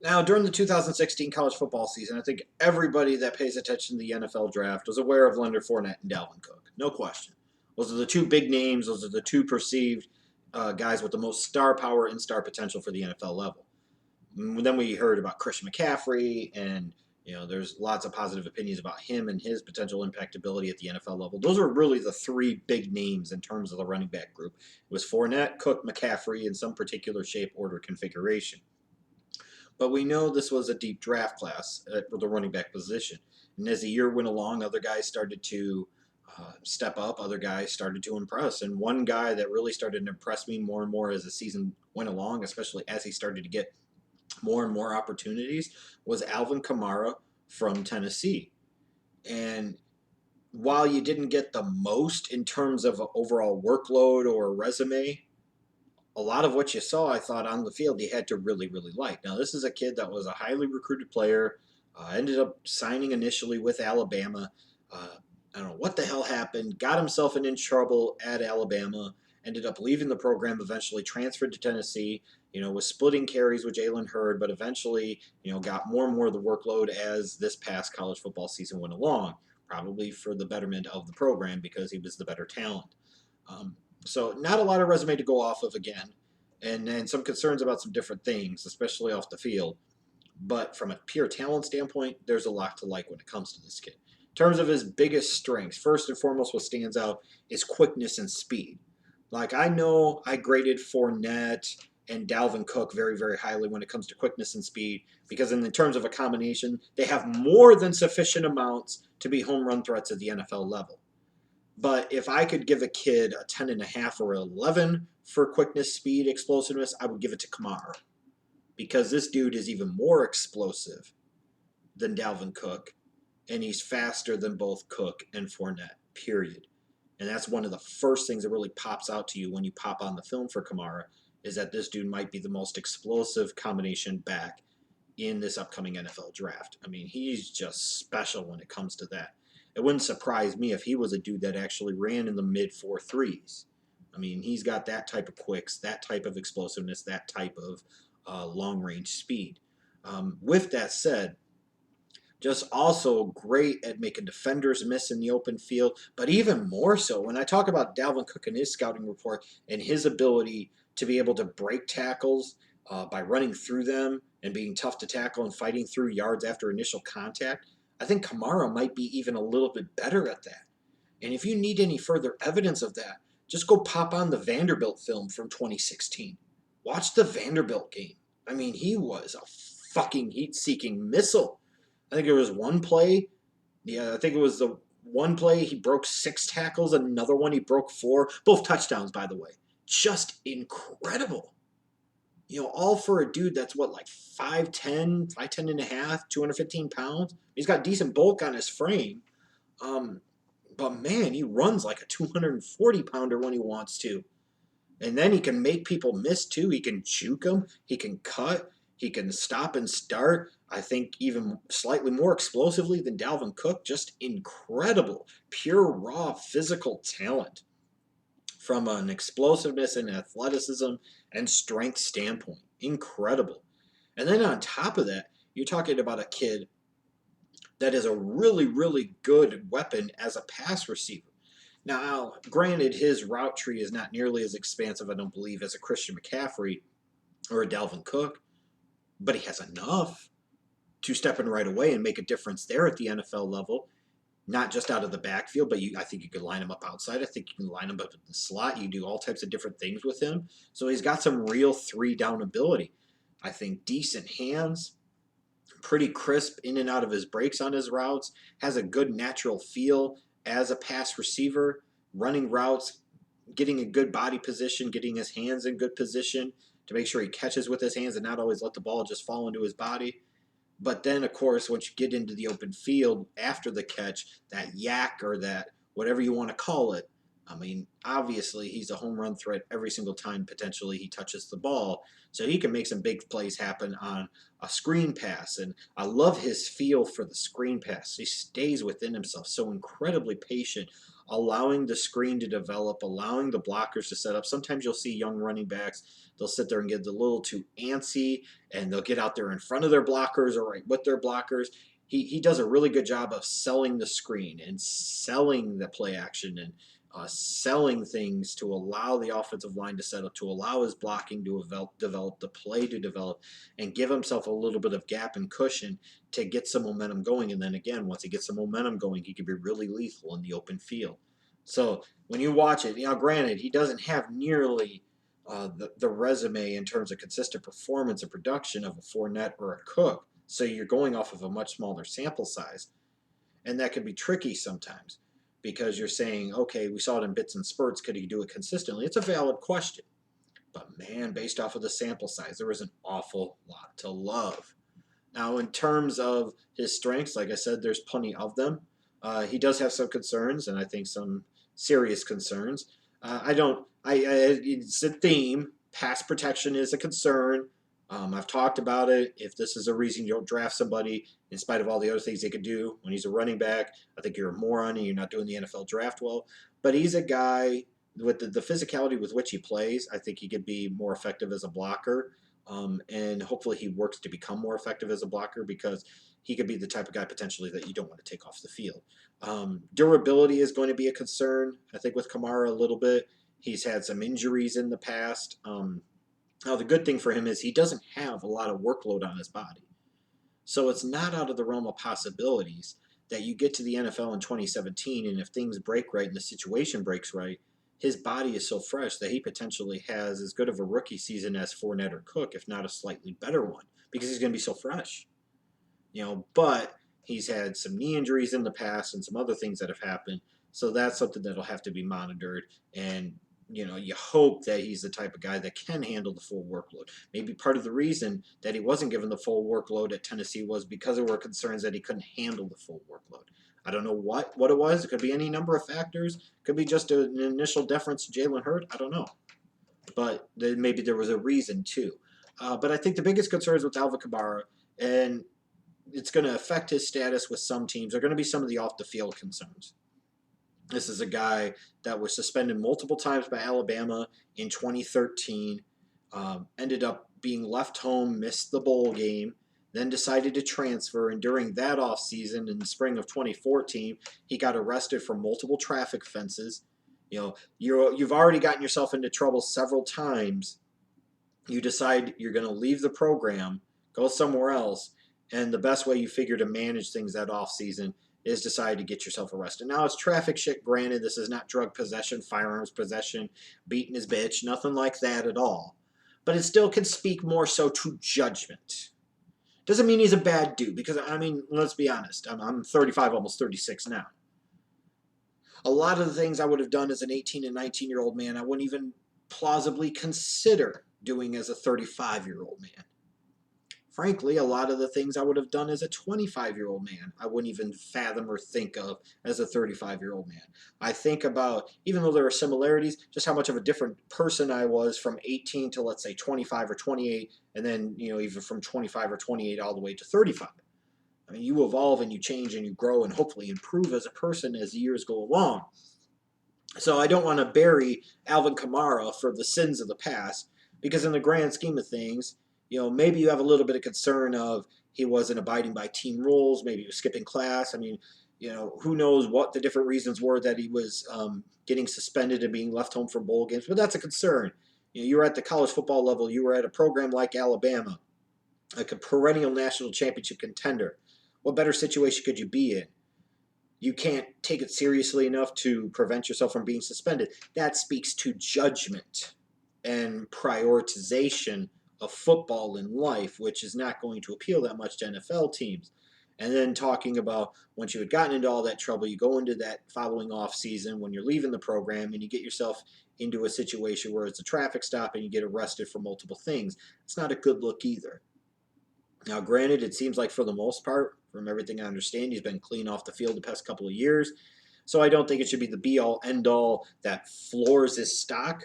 Now, during the 2016 college football season, I think everybody that pays attention to the NFL draft was aware of Leonard Fournette and Dalvin Cook. No question. Those are the two big names. Those are the two perceived guys with the most star power and star potential for the NFL level. Then we heard about Christian McCaffrey, and there's lots of positive opinions about him and his potential impactability at the NFL level. Those are really the three big names in terms of the running back group. It was Fournette, Cook, McCaffrey in some particular shape, order, configuration. But we know this was a deep draft class for the running back position. And as the year went along, other guys started to step up. Other guys started to impress. And one guy that really started to impress me more and more as the season went along, especially as he started to get more and more opportunities, was Alvin Kamara from Tennessee. And while you didn't get the most in terms of overall workload or resume, a lot of what you saw, I thought, on the field, he had to really, really like. Now, this is a kid that was a highly recruited player, ended up signing initially with Alabama. I don't know what the hell happened, got himself in trouble at Alabama, ended up leaving the program, eventually transferred to Tennessee, was splitting carries with Jalen Hurd, but eventually, got more and more of the workload as this past college football season went along, probably for the betterment of the program because he was the better talent. Um, so not a lot of resume to go off of again, and some concerns about some different things, especially off the field. But from a pure talent standpoint, there's a lot to like when it comes to this kid. In terms of his biggest strengths, first and foremost, what stands out is quickness and speed. Like I know I graded Fournette and Dalvin Cook very, very highly when it comes to quickness and speed because in terms of a combination, they have more than sufficient amounts to be home run threats at the NFL level. But if I could give a kid a 10.5 or 11 for quickness, speed, explosiveness, I would give it to Kamara because this dude is even more explosive than Dalvin Cook, and he's faster than both Cook and Fournette, period. And that's one of the first things that really pops out to you when you pop on the film for Kamara is that this dude might be the most explosive combination back in this upcoming NFL draft. I mean, he's just special when it comes to that. It wouldn't surprise me if he was a dude that actually ran in the mid 4.3s. I mean, he's got that type of quicks, that type of explosiveness, that type of long range speed. With that said, just also great at making defenders miss in the open field, but even more so when I talk about Dalvin Cook and his scouting report and his ability to be able to break tackles by running through them and being tough to tackle and fighting through yards after initial contact, I think Kamara might be even a little bit better at that. And if you need any further evidence of that, just go pop on the Vanderbilt film from 2016. Watch the Vanderbilt game. I mean, he was a fucking heat-seeking missile. I think there was one play. Yeah, I think it was the one play he broke 6 tackles, another one he broke 4. Both touchdowns, by the way. Just incredible. All for a dude that's what, like 5'10", 5'10 and a half, 215 pounds. He's got decent bulk on his frame. Um, but man, he runs like a 240 pounder when he wants to. And then he can make people miss too. He can juke them. He can cut. He can stop and start. I think even slightly more explosively than Dalvin Cook. Just incredible, pure raw physical talent from an explosiveness and athleticism and strength standpoint. Incredible. And then on top of that, you're talking about a kid that is a really, really good weapon as a pass receiver. Now, granted, his route tree is not nearly as expansive, I don't believe, as a Christian McCaffrey or a Dalvin Cook, but he has enough to step in right away and make a difference there at the NFL level, not just out of the backfield, but I think you can line him up outside. I think you can line him up in the slot. You do all types of different things with him. So he's got some real 3-down ability. I think decent hands, pretty crisp in and out of his breaks on his routes, has a good natural feel as a pass receiver, running routes, getting a good body position, getting his hands in good position to make sure he catches with his hands and not always let the ball just fall into his body. But then, of course, once you get into the open field after the catch, that yak or that whatever you want to call it, I mean, obviously, he's a home run threat every single time potentially he touches the ball. So he can make some big plays happen on a screen pass. And I love his feel for the screen pass. He stays within himself, so incredibly patient, allowing the screen to develop, allowing the blockers to set up. Sometimes you'll see young running backs, they'll sit there and get a little too antsy, and they'll get out there in front of their blockers or right with their blockers. He does a really good job of selling the screen and selling the play action and selling things to allow the offensive line to set up, to allow his blocking to develop, the play to develop, and give himself a little bit of gap and cushion to get some momentum going. And then again, once he gets some momentum going, he can be really lethal in the open field. So when you watch it, granted, he doesn't have nearly the resume in terms of consistent performance and production of a Fournette or a Cook. So you're going off of a much smaller sample size, and that can be tricky sometimes because you're saying, okay, we saw it in bits and spurts. Could he do it consistently? It's a valid question. But man, based off of the sample size, there was an awful lot to love. Now, in terms of his strengths, like I said, there's plenty of them. He does have some concerns, and I think some serious concerns. It's a theme. Pass protection is a concern. I've talked about it. If this is a reason you don't draft somebody, in spite of all the other things they could do when he's a running back, I think you're a moron and you're not doing the NFL draft well. But he's a guy with the physicality with which he plays. I think he could be more effective as a blocker. And hopefully he works to become more effective as a blocker because he could be the type of guy potentially that you don't want to take off the field. Durability is going to be a concern, I think, with Kamara a little bit. He's had some injuries in the past. Now, the good thing for him is he doesn't have a lot of workload on his body. So it's not out of the realm of possibilities that you get to the NFL in 2017, and if things break right and the situation breaks right, his body is so fresh that he potentially has as good of a rookie season as Fournette or Cook, if not a slightly better one, because he's going to be so fresh. But he's had some knee injuries in the past and some other things that have happened. So that's something that'll have to be monitored. And you hope that he's the type of guy that can handle the full workload. Maybe part of the reason that he wasn't given the full workload at Tennessee was because there were concerns that he couldn't handle the full workload. I don't know what it was. It could be any number of factors. It could be just an initial deference to Jalen Hurts. I don't know. But maybe there was a reason too. But I think the biggest concern is with Alvin Kamara, and it's going to affect his status with some teams. There are going to be some of the off-the-field concerns. This is a guy that was suspended multiple times by Alabama in 2013, ended up being left home, missed the bowl game, then decided to transfer. And during that offseason in the spring of 2014, he got arrested for multiple traffic offenses. You've already gotten yourself into trouble several times. You decide you're going to leave the program, go somewhere else, and the best way you figure to manage things that offseason is decide to get yourself arrested. Now, it's traffic shit, granted. This is not drug possession, firearms possession, beating his bitch, nothing like that at all. But it still can speak more so to judgment. Doesn't mean he's a bad dude, because, let's be honest. I'm 35, almost 36 now. A lot of the things I would have done as an 18 and 19-year-old man, I wouldn't even plausibly consider doing as a 35-year-old man. Frankly, a lot of the things I would have done as a 25-year-old man, I wouldn't even fathom or think of as a 35-year-old man. I think about, even though there are similarities, just how much of a different person I was from 18 to, let's say, 25 or 28, and then, even from 25 or 28 all the way to 35. You evolve and you change and you grow and hopefully improve as a person as the years go along. So I don't want to bury Alvin Kamara for the sins of the past, because in the grand scheme of things, maybe you have a little bit of concern of he wasn't abiding by team rules, maybe he was skipping class. Who knows what the different reasons were that he was getting suspended and being left home from bowl games, but that's a concern. You were at the college football level, you were at a program like Alabama, like a perennial national championship contender. What better situation could you be in? You can't take it seriously enough to prevent yourself from being suspended. That speaks to judgment and prioritization of football in life, which is not going to appeal that much to NFL teams. And then talking about once you had gotten into all that trouble, you go into that following off season when you're leaving the program and you get yourself into a situation where it's a traffic stop and you get arrested for multiple things. It's not a good look either. Now, granted, it seems like for the most part, from everything I understand, he's been clean off the field the past couple of years. So I don't think it should be the be-all, end-all that floors his stock,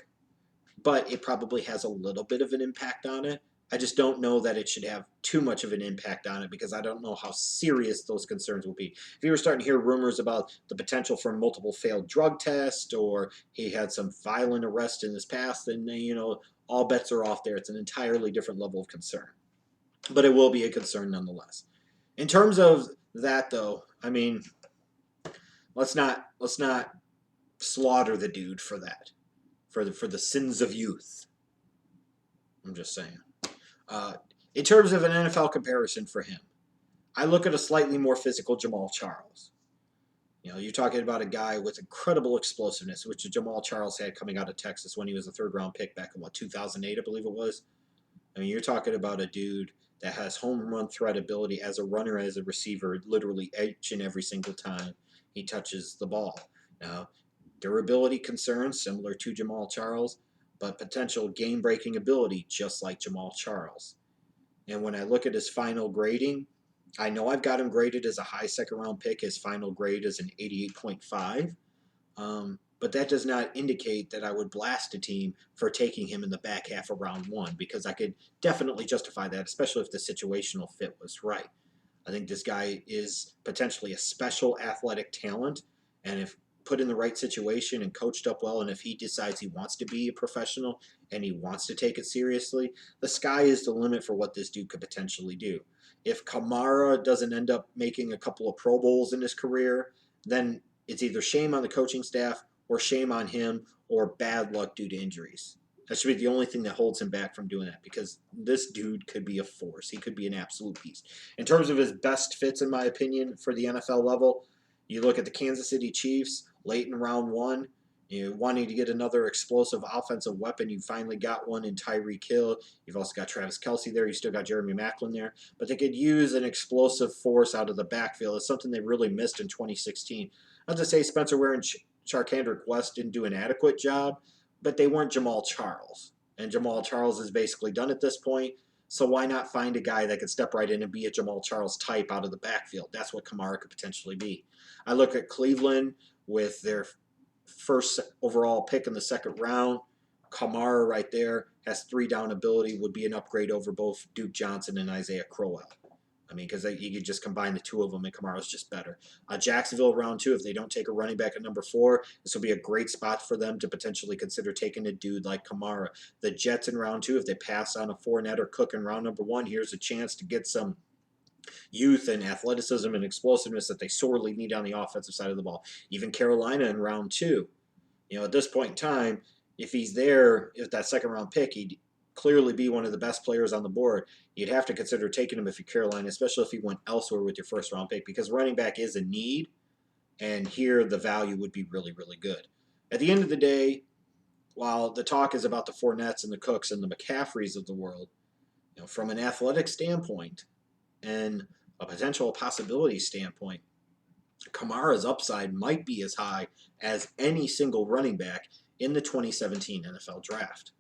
but it probably has a little bit of an impact on it. I just don't know that it should have too much of an impact on it because I don't know how serious those concerns will be. If you were starting to hear rumors about the potential for multiple failed drug tests or he had some violent arrest in his past, then, all bets are off there. It's an entirely different level of concern. But it will be a concern nonetheless. In terms of that, though, I mean, let's not slaughter the dude for that, for the sins of youth. I'm just saying. In terms of an NFL comparison for him, I look at a slightly more physical Jamal Charles. You're talking about a guy with incredible explosiveness, which Jamal Charles had coming out of Texas when he was a third-round pick back in, 2008, I believe it was. I mean, you're talking about a dude that has home run threat ability as a runner, as a receiver, literally each and every single time he touches the ball. Now, durability concerns similar to Jamal Charles, but potential game-breaking ability just like Jamal Charles. And when I look at his final grading, I know I've got him graded as a high second-round pick. His final grade is an 88.5. But that does not indicate that I would blast a team for taking him in the back half of round 1, because I could definitely justify that, especially if the situational fit was right. I think this guy is potentially a special athletic talent, and if put in the right situation and coached up well, and if he decides he wants to be a professional and he wants to take it seriously, the sky is the limit for what this dude could potentially do. If Kamara doesn't end up making a couple of Pro Bowls in his career, then it's either shame on the coaching staff or shame on him or bad luck due to injuries. That should be the only thing that holds him back from doing that, because this dude could be a force. He could be an absolute beast. In terms of his best fits, in my opinion, for the NFL level, you look at the Kansas City Chiefs late in round 1, wanting to get another explosive offensive weapon. You finally got one in Tyreek Hill. You've also got Travis Kelce there. You still got Jeremy Maclin there. But they could use an explosive force out of the backfield. It's something they really missed in 2016. Not to say Spencer Ware and Charkandrick West didn't do an adequate job, but they weren't Jamal Charles. And Jamal Charles is basically done at this point. So why not find a guy that could step right in and be a Jamal Charles type out of the backfield? That's what Kamara could potentially be. I look at Cleveland with their first overall pick in the second round. Kamara right there has 3-down ability, would be an upgrade over both Duke Johnson and Isaiah Crowell. I mean, because you could just combine the two of them, and Kamara's just better. Jacksonville, round 2, if they don't take a running back at number 4, this will be a great spot for them to potentially consider taking a dude like Kamara. The Jets in round 2, if they pass on a Fournette or Cook in round number 1, here's a chance to get some youth and athleticism and explosiveness that they sorely need on the offensive side of the ball. Even Carolina in round 2. At this point in time, if he's there, if that second-round pick, he'd clearly be one of the best players on the board. You'd have to consider taking him if you're Carolina, especially if he went elsewhere with your first-round pick, because running back is a need, and here the value would be really, really good. At the end of the day, while the talk is about the Fournettes and the Cooks and the McCaffreys of the world, from an athletic standpoint and a potential possibility standpoint, Kamara's upside might be as high as any single running back in the 2017 NFL Draft.